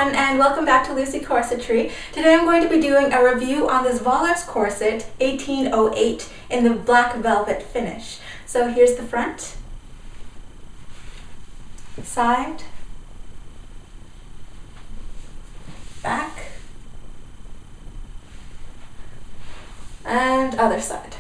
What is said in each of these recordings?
everyone, and welcome back to Lucy Corsetry. Today I'm going to be doing a review on this Vollers corset 1808 in the black velvet finish. So here's the front, side, back, and other side.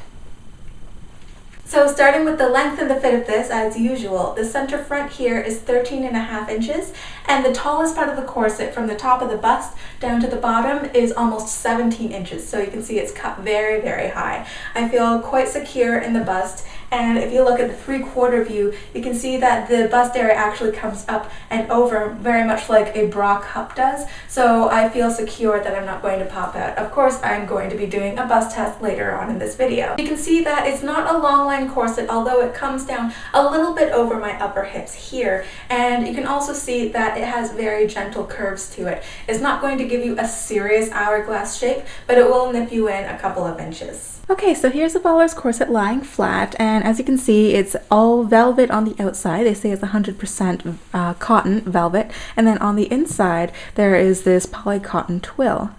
So starting with the length and the fit of this, as usual, the center front here is 13.5 inches, and the tallest part of the corset from the top of the bust down to the bottom is almost 17 inches. So you can see it's cut very, very high. I feel quite secure in the bust, and if you look at the 3/4 view, you can see that the bust area actually comes up and over very much like a bra cup does. So I feel secure that I'm not going to pop out. Of course, I'm going to be doing a bust test later on in this video. You can see that it's not a long line corset, although it comes down a little bit over my upper hips here, and you can also see that it has very gentle curves to it. It's not going to give you a serious hourglass shape, but it will nip you in a couple of inches. Okay, so here's the Vollers corset lying flat, and as you can see, it's all velvet on the outside. They say it's 100% cotton velvet, and then on the inside there is this poly cotton twill.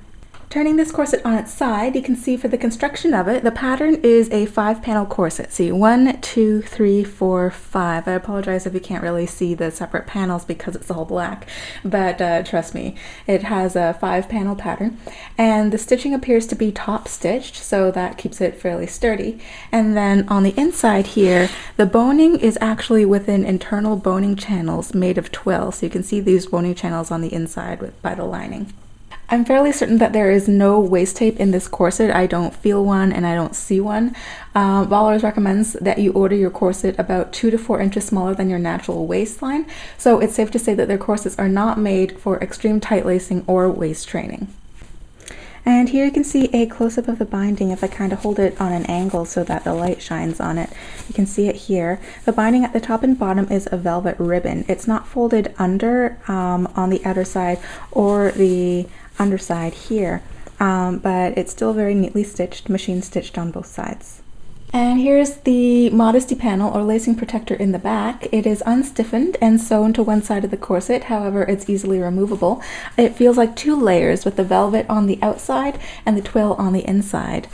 Turning this corset on its side, you can see for the construction of it, the pattern is a 5-panel corset. See, 1, 2, 3, 4, 5. I apologize if you can't really see the separate panels because it's all black, but trust me, it has a 5-panel pattern. And the stitching appears to be top stitched, so that keeps it fairly sturdy. And then on the inside here, the boning is actually within internal boning channels made of twill. So you can see these boning channels on the inside by the lining. I'm fairly certain that there is no waist tape in this corset. I don't feel one and I don't see one. Vollers recommends that you order your corset about 2 to 4 inches smaller than your natural waistline, so it's safe to say that their corsets are not made for extreme tight lacing or waist training. And here you can see a close-up of the binding if I kind of hold it on an angle so that the light shines on it. You can see it here. The binding at the top and bottom is a velvet ribbon. It's not folded under on the outer side or the underside here, but it's still very neatly stitched, machine stitched on both sides. And here's the Modesty panel or lacing protector in the back. It is unstiffened and sewn to one side of the corset, however it's easily removable. It feels like 2 layers with the velvet on the outside and the twill on the inside.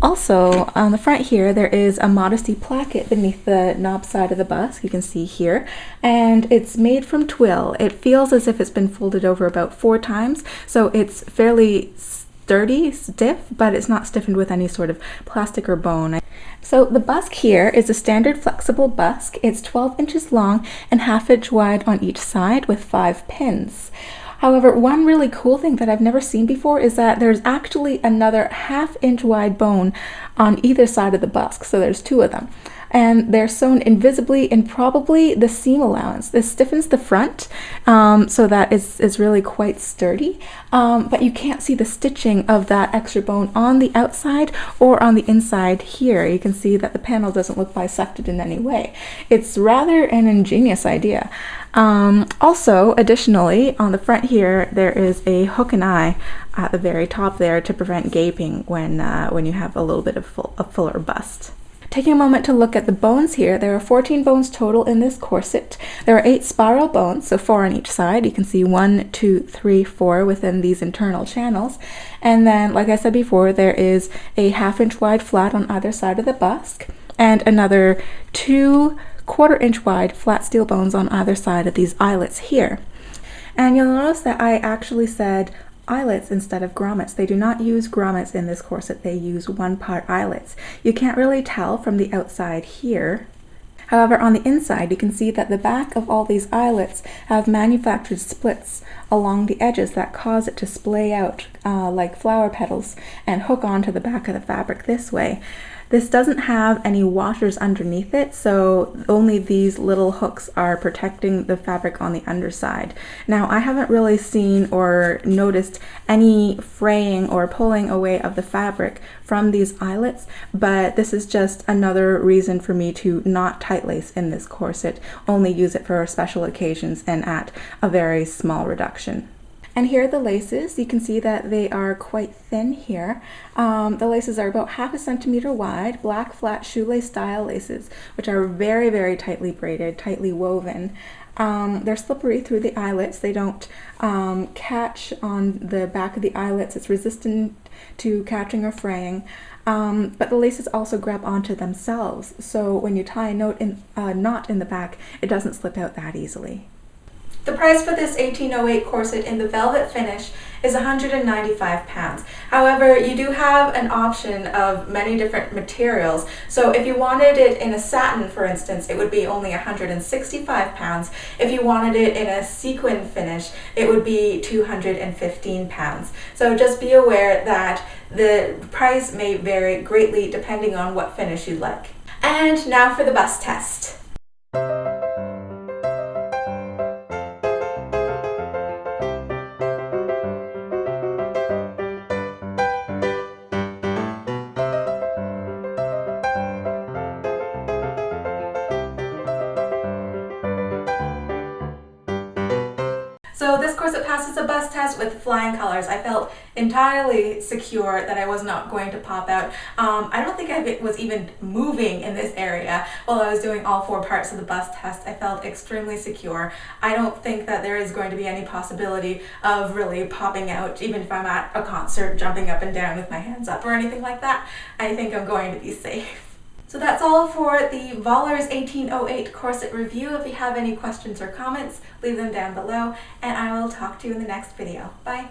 Also on the front here there is a Modesty placket beneath the knob side of the bust, you can see here, and it's made from twill. It feels as if it's been folded over about 4 times, so it's fairly sturdy, stiff, but it's not stiffened with any sort of plastic or bone. So the busk here is a standard flexible busk. It's 12 inches long and 1/2 inch wide on each side with 5 pins. However, one really cool thing that I've never seen before is that there's actually another 1/2 inch wide bone on either side of the busk, so there's 2 of them. And they're sewn invisibly in probably the seam allowance. This stiffens the front so that it's really quite sturdy, but you can't see the stitching of that extra bone on the outside or on the inside here. You can see that the panel doesn't look bisected in any way. It's rather an ingenious idea. Also, additionally, on the front here, there is a hook and eye at the very top there to prevent gaping when you have a little bit of a fuller bust. Taking a moment to look at the bones here, there are 14 bones total in this corset. There are 8 spiral bones, so 4 on each side. You can see 1, 2, 3, 4 within these internal channels. And then, like I said before, there is a 1/2 inch wide flat on either side of the busk, and another 2 1/4 inch wide flat steel bones on either side of these eyelets here. And you'll notice that I actually said eyelets instead of grommets. They do not use grommets in this corset, they use 1-part eyelets. You can't really tell from the outside here. However, on the inside you can see that the back of all these eyelets have manufactured splits along the edges that cause it to splay out like flower petals and hook onto the back of the fabric this way. This doesn't have any washers underneath it, so only these little hooks are protecting the fabric on the underside. Now, I haven't really seen or noticed any fraying or pulling away of the fabric from these eyelets, but this is just another reason for me to not tight lace in this corset, only use it for special occasions and at a very small reduction. And here are the laces. You can see that they are quite thin here. The laces are about 1/2 centimeter wide, black flat shoelace style laces, which are very, very tightly braided, tightly woven. They're slippery through the eyelets. They don't catch on the back of the eyelets. It's resistant to catching or fraying. But the laces also grab onto themselves, so when you tie a knot in the back, it doesn't slip out that easily. The price for this 1808 corset in the velvet finish is £195. However, you do have an option of many different materials. So if you wanted it in a satin, for instance, it would be only £165. If you wanted it in a sequin finish, it would be £215. So just be aware that the price may vary greatly depending on what finish you like. And now for the bust test. So this corset passes a bust test with flying colors. I felt entirely secure that I was not going to pop out. I don't think I was even moving in this area while I was doing all 4 parts of the bust test. I felt extremely secure. I don't think that there is going to be any possibility of really popping out, even if I'm at a concert jumping up and down with my hands up or anything like that. I think I'm going to be safe. So that's all for the Vollers 1808 corset review. If you have any questions or comments, leave them down below, and I will talk to you in the next video. Bye!